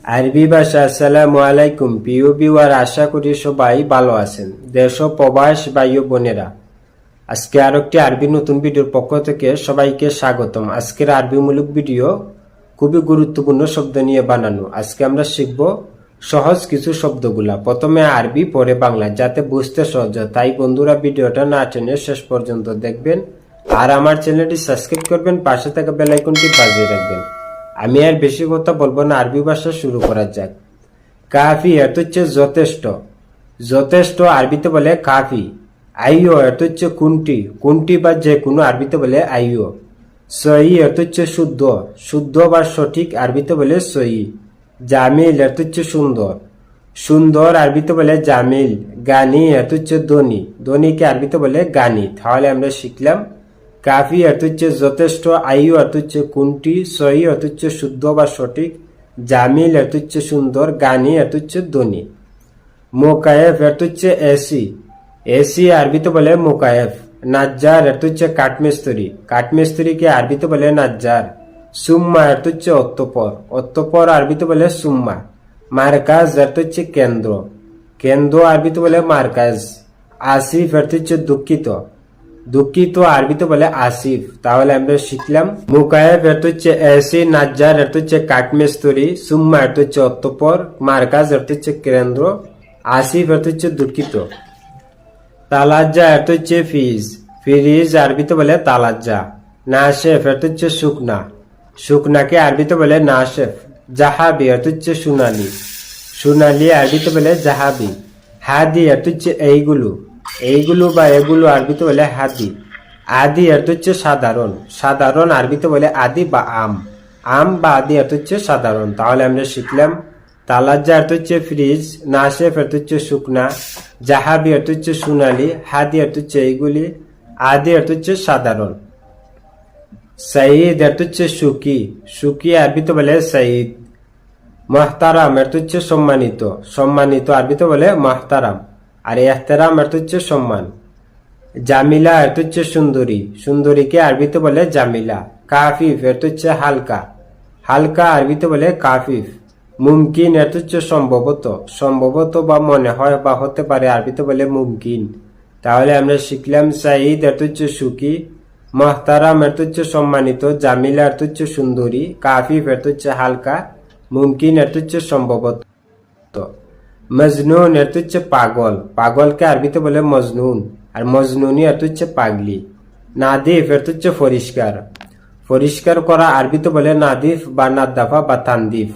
আরবি ভাষা। আসসালামু আলাইকুম প্রিয় ভিউয়ার, আশা করি সবাই ভালো আছেন। দেশ ও প্রবাস ভাই ও বোনেরা, আজকে আর একটি আরবি নতুন ভিডিওর পক্ষ থেকে সবাইকে স্বাগতম। আজকের আরবিমূলক ভিডিও খুবই গুরুত্বপূর্ণ শব্দ নিয়ে বানানো। আজকে আমরা শিখব সহজ কিছু শব্দগুলা, প্রথমে আরবি পরে বাংলা, যাতে বুঝতে সহজ হয়। তাই বন্ধুরা, ভিডিওটা না টেনে শেষ পর্যন্ত দেখবেন আর আমার চ্যানেলটি সাবস্ক্রাইব করবেন, পাশে থাকা বেল আইকনটি বাজিয়ে রাখবেন। আমি আর বেশি কথা বলবো না, আরবি ভাষা শুরু করা যাক। কাফি এত হচ্ছে যথেষ্ট। যথেষ্ট আরবিতে বলে কাফি। আইও এত হচ্ছে কোনটি, কোনটি বা যে কোনো আরবিতে বলে আইও। সহি এত হচ্ছে শুদ্ধ, শুদ্ধ বা সঠিক আরবিতে বলে সহি। জামিল এত হচ্ছে সুন্দর, সুন্দর আরবিতে বলে জামিল। গানি এত হচ্ছে ধনী, ধনীকে আরবিতে বলে গানি। তাহলে আমরা শিখলাম কাফি অর্থ হচ্ছে যথেষ্ট, আইও অর্থ হচ্ছে কোনটি, সহি অর্থ হচ্ছে শুদ্ধ বা সঠিক, জামিল অর্থ হচ্ছে সুন্দর, গানি অর্থ হচ্ছে ধনী। মোকায়েফ অর্থ হচ্ছে এসি, এসি আরবিতে বলে মোকায়েফ। নাজ্জার অর্থ হচ্ছে কাঠমিস্ত্রি, কাঠমিস্ত্রিকে আরবিতে বলে নাজ্জার। সুম্মা অর্থ হচ্ছে অতঃপর, অতঃপর আরবিতে বলে সুম্মা। মার্কাজ অর্থ হচ্ছে কেন্দ্র, কেন্দ্র আরবিতে বলে মার্কাজ। আসিফ অর্থ হচ্ছে দুঃখিত, দুঃখিত আরবিতে বলে আসিফ। তাহলে আমরা শিখলাম মুকায়েব অর্থ হচ্ছে এসি, নাজ্জার অর্থ হচ্ছে কাঠমিস্ত্রি, সুম্মা অর্থ হচ্ছে অতঃপর, মার্কাজ অর্থ হচ্ছে কেন্দ্র, আসিফ অর্থ হচ্ছে দুঃখিত। তালাজ্জা অর্থ হচ্ছে ফিজ, ফিরিজ আরবিতে বলে তালাজ্জা। নাশেফ অর্থ হচ্ছে শুকনা, শুকনাকে আরবিতে বলে নাশেফ। জাহাবি অর্থ হচ্ছে সোনালি, সোনালি আরবিতে বলে জাহাবি। হাদি অর্থ হচ্ছে এইগুলো, এইগুলো বা এগুলো আরবিতে বলে হাদি। আদি অর্থ হচ্ছে সাধারণ, সাধারণ আরবিতে বলে আদি বা আম, আম বা আদি অর্থ হচ্ছে সাধারণ। তাহলে আমরা শিখলাম তালাজ্জা অর্থ হচ্ছে ফ্রিজ, নাশেফ অর্থ হচ্ছে শুকনা, জাহাবি অর্থ হচ্ছে সোনালি, হাদি অর্থ হচ্ছে এইগুলি, আদি অর্থ হচ্ছে সাধারণ। সাইদ অর্থ হচ্ছে সুখী, সুখী আরবিতে বলে সাইদ। মহতারাম অর্থ হচ্ছে সম্মানিত, সম্মানিত আরবিতে বলে মহতারাম। আর এহতেরাম অর্থ হচ্ছে সম্মান। জামিলা অর্থ হচ্ছে সুন্দরী, সুন্দরীকে আরবিতে বলে জামিলা। কাফিফ অর্থ হচ্ছে হালকা, হালকা আরবিতে বলে কাফিফ। মুমকিন অর্থ হচ্ছে সম্ভবত, সম্ভবত বা মনে হয় বা হতে পারে আরবিতে বলে মুমকিন। তাহলে আমরা শিখলাম সাইদ অর্থ হচ্ছে সুখী, মহতারাম অর্থ হচ্ছে সম্মানিত, জামিলা অর্থ হচ্ছে সুন্দরী, কাফিফ অর্থ হচ্ছে হালকা, মুমকিন অর্থ হচ্ছে সম্ভবত। মজনুন অর্থ হচ্ছে পাগল, পাগলকে আরবিতে বলে মজনুন, আর মজনুনি অর্থ হচ্ছে পাগলি। নাদিফ অর্থ হচ্ছে পরিষ্কার, পরিষ্কার করা আরবিতে বলে নাদিফ বা নাদাফা বা তানদিফ।